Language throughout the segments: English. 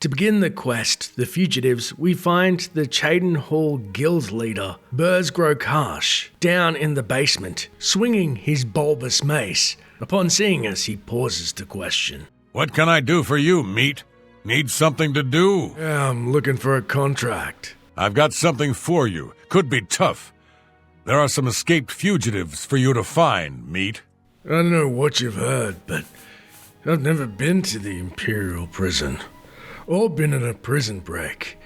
To begin the quest, the fugitives, we find the Chaden Hall guild leader, Karsh, down in the basement, swinging his bulbous mace. Upon seeing us, he pauses to question. What can I do for you, meat? Need something to do? Yeah, I'm looking for a contract. I've got something for you. Could be tough. There are some escaped fugitives for you to find, meat. I don't know what you've heard, but I've never been to the Imperial prison. Or been in a prison break.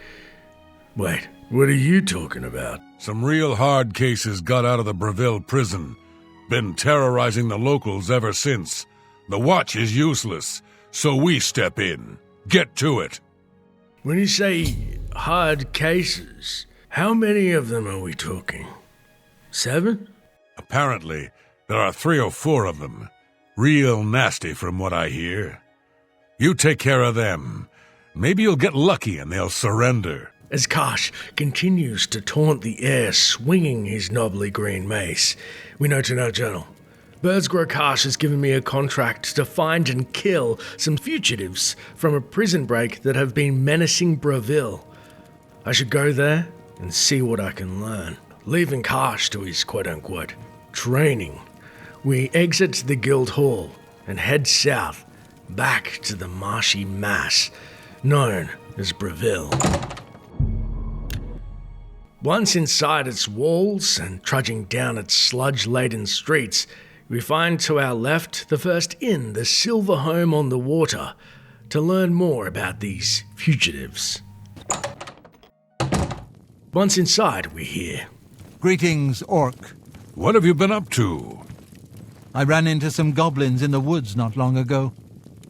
Wait, what are you talking about? Some real hard cases got out of the Bravil prison. Been terrorizing the locals ever since. The watch is useless, so we step in. Get to it. When you say hard cases, how many of them are we talking? 7? Apparently, there are 3 or 4 of them. Real nasty from what I hear. You take care of them. Maybe you'll get lucky and they'll surrender. As Karsh continues to taunt the air, swinging his knobbly green mace, we note in our journal, Karsh has given me a contract to find and kill some fugitives from a prison break that have been menacing Bravil. I should go there and see what I can learn. Leaving Karsh to his quote-unquote training, we exit the guild hall and head south, back to the marshy mass known as Bravil. Once inside its walls and trudging down its sludge-laden streets, we find to our left the first inn, the Silver Home on the Water, to learn more about these fugitives. Once inside, we hear, "Greetings, Orc. What have you been up to? I ran into some goblins in the woods not long ago.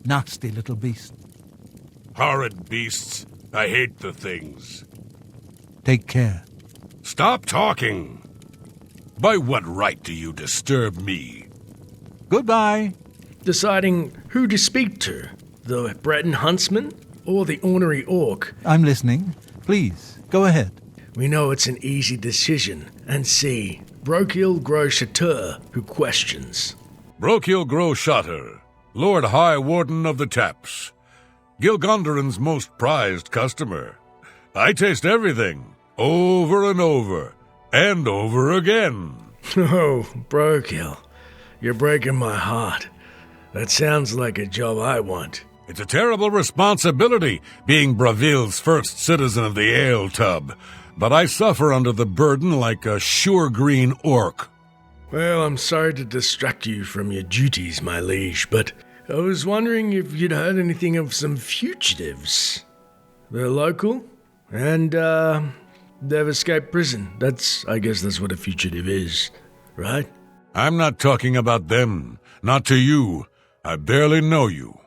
Nasty little beasts. Horrid beasts. I hate the things. Take care." Stop talking! By what right do you disturb me? Goodbye. deciding who to speak to, the Breton huntsman or the ornery orc. I'm listening. Please, go ahead. We know it's an easy decision, and see Bravil Gros Chateur, who questions. Bravil Gros Chateur, Lord High Warden of the Taps. Gilgondarin's most prized customer. I taste everything, over and over again. Oh, Bravil, you're breaking my heart. That sounds like a job I want. It's a terrible responsibility, being Bravil's first citizen of the ale tub, but I suffer under the burden like a sure green orc. Well, I'm sorry to distract you from your duties, my liege, but I was wondering if you'd heard anything of some fugitives. They're local, and, they've escaped prison. I guess that's what a fugitive is, right? I'm not talking about them. Not to you. I barely know you.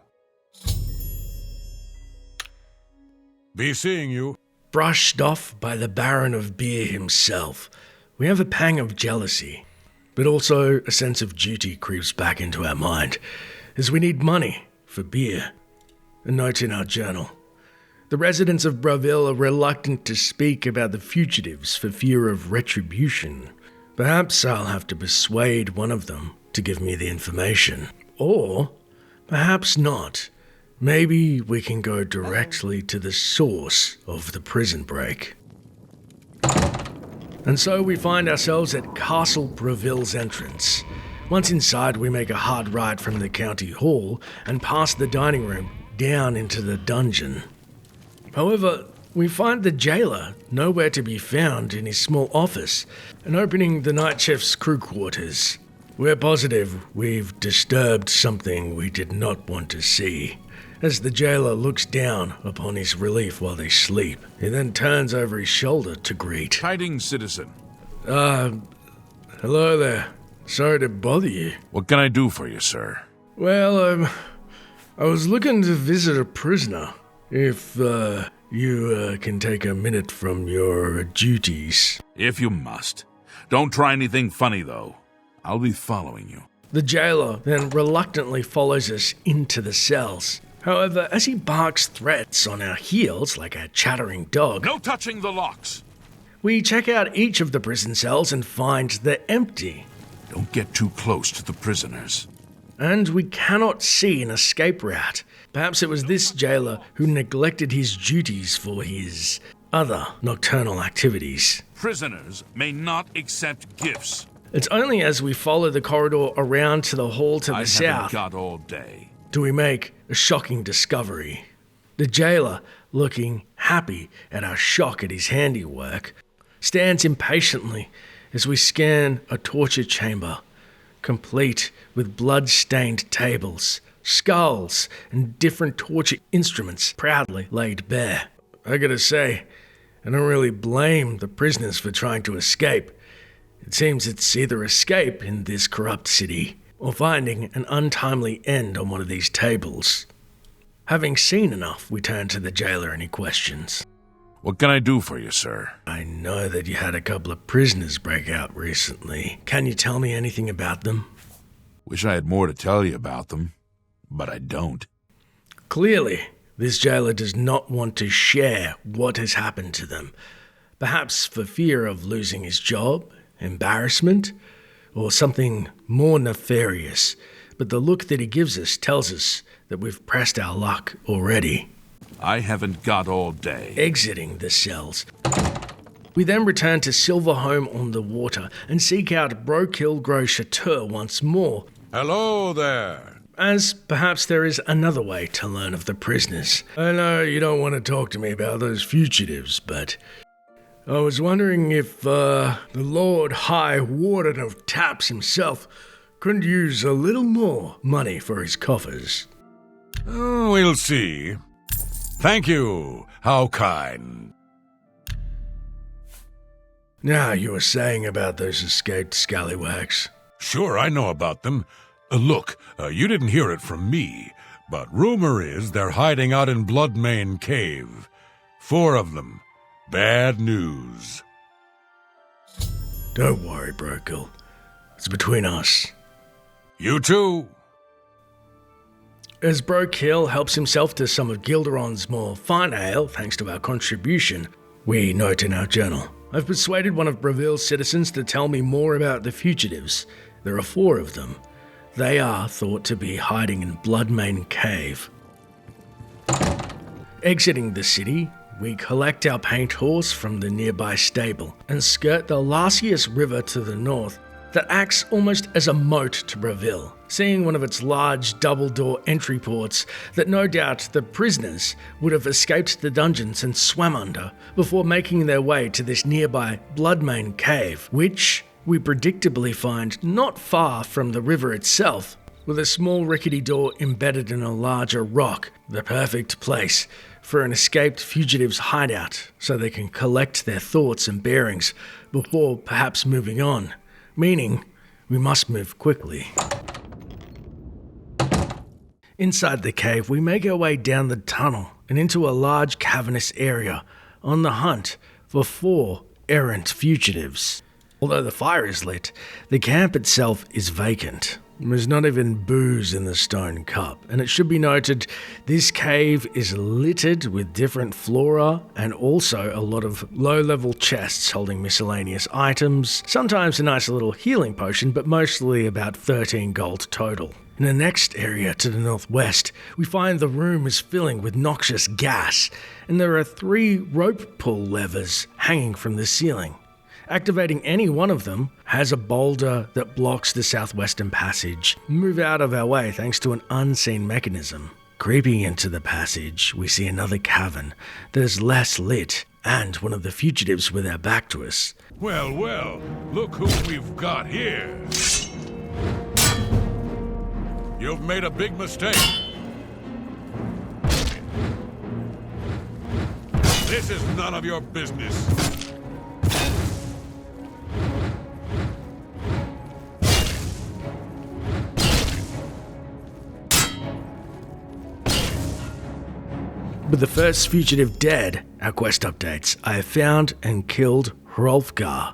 Be seeing you. Brushed off by the Baron of Beer himself, we have a pang of jealousy, but also a sense of duty creeps back into our mind, as we need money for beer. A note in our journal. The residents of Bravil are reluctant to speak about the fugitives for fear of retribution. Perhaps I'll have to persuade one of them to give me the information. Or perhaps not. Maybe we can go directly to the source of the prison break. And so we find ourselves at Castle Bravil's entrance. Once inside, we make a hard right from the county hall and past the dining room down into the dungeon. However, we find the jailer nowhere to be found in his small office and opening the night chef's crew quarters. We're positive we've disturbed something we did not want to see. As the jailer looks down upon his relief while they sleep, he then turns over his shoulder to greet. Tidings, citizen. Hello there. Sorry to bother you. What can I do for you, sir? Well, I was looking to visit a prisoner. If, you can take a minute from your duties. If you must. Don't try anything funny, though. I'll be following you. The jailer then reluctantly follows us into the cells. However, as he barks threats on our heels like a chattering dog... No touching the locks! We check out each of the prison cells and find they're empty. Don't get too close to the prisoners. and we cannot see an escape route. Perhaps it was this jailer who neglected his duties for his other nocturnal activities. Prisoners may not accept gifts. It's only as we follow the corridor around to the hall to the I south haven't got all day. do we make a shocking discovery. The jailer, looking happy at our shock at his handiwork, stands impatiently as we scan a torture chamber, complete with blood-stained tables, skulls, and different torture instruments proudly laid bare. I gotta say, I don't really blame the prisoners for trying to escape. It seems it's either escape in this corrupt city, or finding an untimely end on one of these tables. Having seen enough, we turn to the jailer. Any questions? What can I do for you, sir? I know that you had a couple of prisoners break out recently. Can you tell me anything about them? Wish I had more to tell you about them, but I don't. Clearly, this jailer does not want to share what has happened to them. Perhaps for fear of losing his job, embarrassment, or something more nefarious. But the look that he gives us tells us that we've pressed our luck already. I haven't got all day. Exiting the cells, we then return to Silverhome on the Water and seek out Bravil Chateau once more, Hello there. as perhaps there is another way to learn of the prisoners. I know you don't want to talk to me about those fugitives, but I was wondering if the Lord High Warden of Taps himself couldn't use a little more money for his coffers. We'll see. Thank you. How kind. Now, you were saying about those escaped scallywags. Sure, I know about them. Look, you didn't hear it from me, but rumor is they're hiding out in Bloodmayne Cave. 4 of them. Bad news. Don't worry, Bravil. It's between us. You too. As Bravil helps himself to some of Gilderon's more fine ale, thanks to our contribution, we note in our journal, I've persuaded one of Bravil's citizens to tell me more about the fugitives. There are 4 of them. They are thought to be hiding in Bloodmayne Cave. Exiting the city, we collect our paint horse from the nearby stable and skirt the Larcius River to the north that acts almost as a moat to Bravil, seeing one of its large double-door entry ports that no doubt the prisoners would have escaped the dungeons and swam under before making their way to this nearby Bloodmayne Cave, which we predictably find not far from the river itself, with a small rickety door embedded in a larger rock, the perfect place for an escaped fugitive's hideout so they can collect their thoughts and bearings before perhaps moving on. Meaning, we must move quickly. Inside the cave, we make our way down the tunnel and into a large cavernous area on the hunt for 4 errant fugitives. Although the fire is lit, the camp itself is vacant. There's not even booze in the stone cup, and it should be noted this cave is littered with different flora and also a lot of low-level chests holding miscellaneous items, sometimes a nice little healing potion, but mostly about 13 gold total. In the next area to the northwest, we find the room is filling with noxious gas, and there are 3 rope pull levers hanging from the ceiling. Activating any one of them has a boulder that blocks the southwestern passage. Move out of our way thanks to an unseen mechanism. Creeping into the passage, we see another cavern that is less lit and one of the fugitives with our back to us. Well, look who we've got here. You've made a big mistake. This is none of your business. With the first fugitive dead, our quest updates. I have found and killed Hrolfgar.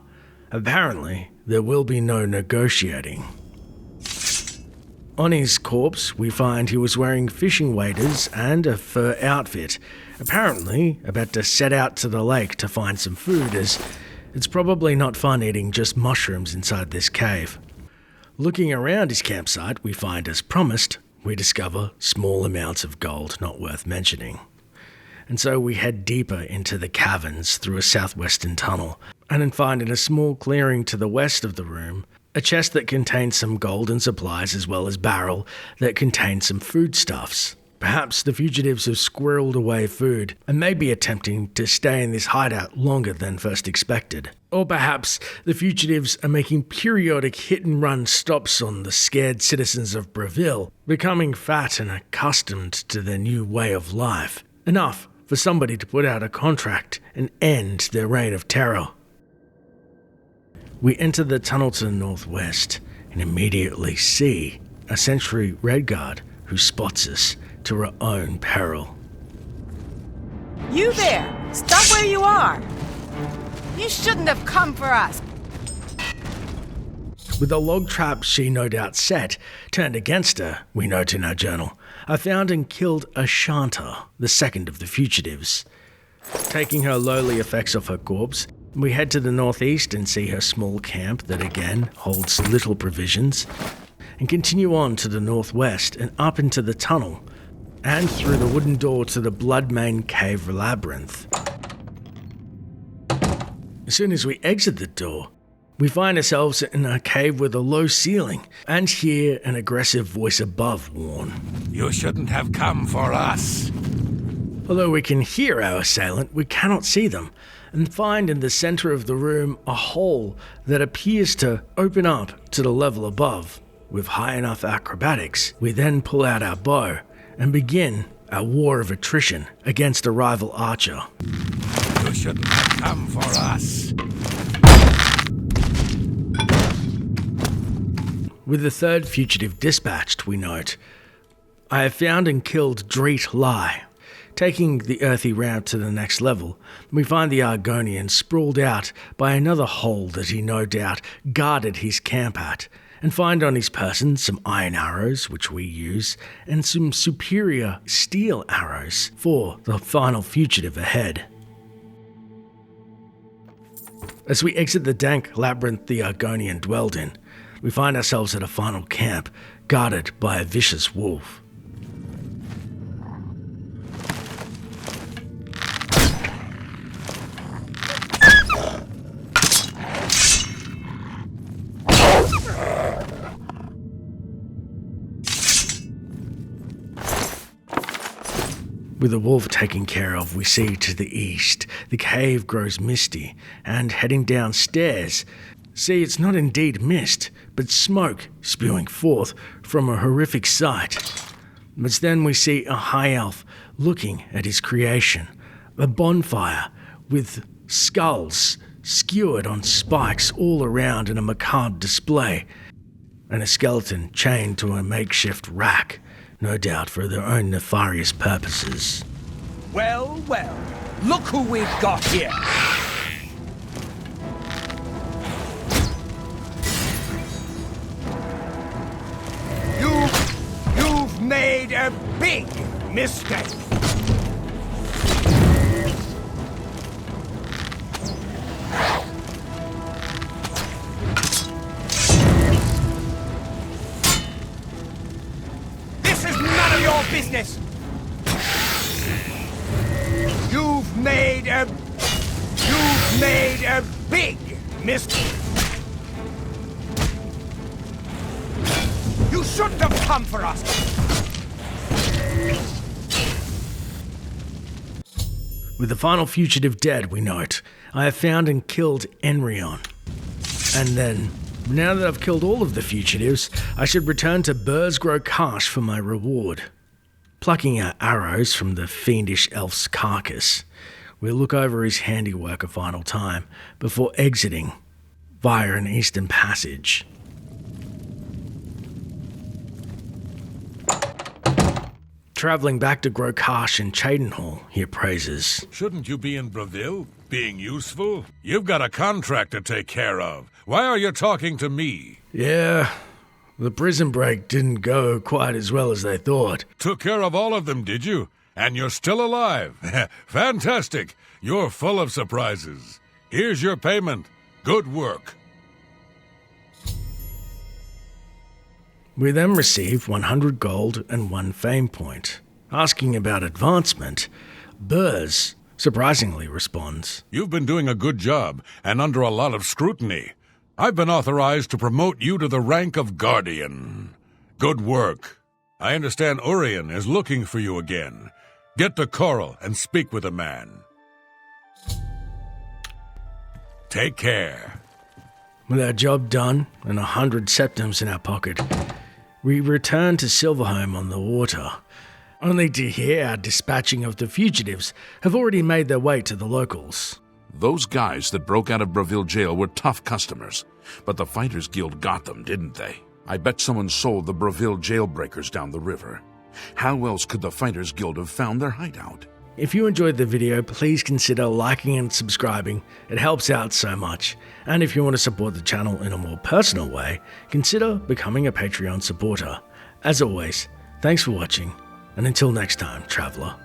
Apparently, there will be no negotiating. On his corpse, we find he was wearing fishing waders and a fur outfit, apparently about to set out to the lake to find some food, as it's probably not fun eating just mushrooms inside this cave. Looking around his campsite, we find, as promised, we discover small amounts of gold not worth mentioning. And so we head deeper into the caverns through a southwestern tunnel, and then find in a small clearing to the west of the room a chest that contains some golden supplies as well as barrel that contains some foodstuffs. Perhaps the fugitives have squirreled away food and may be attempting to stay in this hideout longer than first expected. Or perhaps the fugitives are making periodic hit-and-run stops on the scared citizens of Bravil, becoming fat and accustomed to their new way of life. Enough for somebody to put out a contract and end their reign of terror. We enter the tunnel to the northwest and immediately see a sentry redguard who spots us to her own peril. You there! Stop where you are! You shouldn't have come for us! With the log trap she no doubt set turned against her, we note in our journal, I found and killed Ashanta, the second of the fugitives. Taking her lowly effects off her corpse, we head to the northeast and see her small camp that again holds little provisions, and continue on to the northwest and up into the tunnel, and through the wooden door to the Bloodmayne cave labyrinth. As soon as we exit the door, we find ourselves in a cave with a low ceiling, and hear an aggressive voice above warn, You shouldn't have come for us. Although we can hear our assailant, we cannot see them, and find in the center of the room a hole that appears to open up to the level above. With high enough acrobatics, we then pull out our bow and begin our war of attrition against a rival archer. You shouldn't have come for us. With the third fugitive dispatched, we note, I have found and killed Dreet Lai. Taking the earthy route to the next level, we find the Argonian sprawled out by another hole that he no doubt guarded his camp at, and find on his person some iron arrows, which we use, and some superior steel arrows for the final fugitive ahead. As we exit the dank labyrinth the Argonian dwelled in, we find ourselves at a final camp, guarded by a vicious wolf. With the wolf taken care of, we see to the east, the cave grows misty, and heading downstairs, see it's not indeed mist, but smoke spewing forth from a horrific sight. But then we see a high elf looking at his creation, a bonfire with skulls skewered on spikes all around in a macabre display, and a skeleton chained to a makeshift rack, no doubt for their own nefarious purposes. Well, well, look who we've got here. You've made a big mistake. This is none of your business. You've made a big mistake. You shouldn't have come for us. With the final fugitive dead, we note, I have found and killed Enrion. And then, now that I've killed all of the fugitives, I should return to Burzgrow Karsh for my reward. Plucking our arrows from the fiendish elf's carcass, we look over his handiwork a final time before exiting via an eastern passage. Travelling back to Grokarsh and Cheydinhall, he appraises. Shouldn't you be in Bravil, being useful? You've got a contract to take care of. Why are you talking to me? Yeah, the prison break didn't go quite as well as they thought. Took care of all of them, did you? And you're still alive. Fantastic. You're full of surprises. Here's your payment. Good work. We then receive 100 gold and 1 fame point. Asking about advancement, Burrs surprisingly responds, You've been doing a good job, and under a lot of scrutiny. I've been authorized to promote you to the rank of Guardian. Good work. I understand Urien is looking for you again. Get to Coral and speak with the man. Take care. With our job done and 100 septims in our pocket, we return to Silverhome on the water, only to hear our dispatching of the fugitives have already made their way to the locals. Those guys that broke out of Bravil jail were tough customers, but the Fighters Guild got them, didn't they? I bet someone sold the Bravil jailbreakers down the river. How else could the Fighters Guild have found their hideout? If you enjoyed the video, please consider liking and subscribing. It helps out so much. And if you want to support the channel in a more personal way, consider becoming a Patreon supporter. As always, thanks for watching, and until next time, Traveller.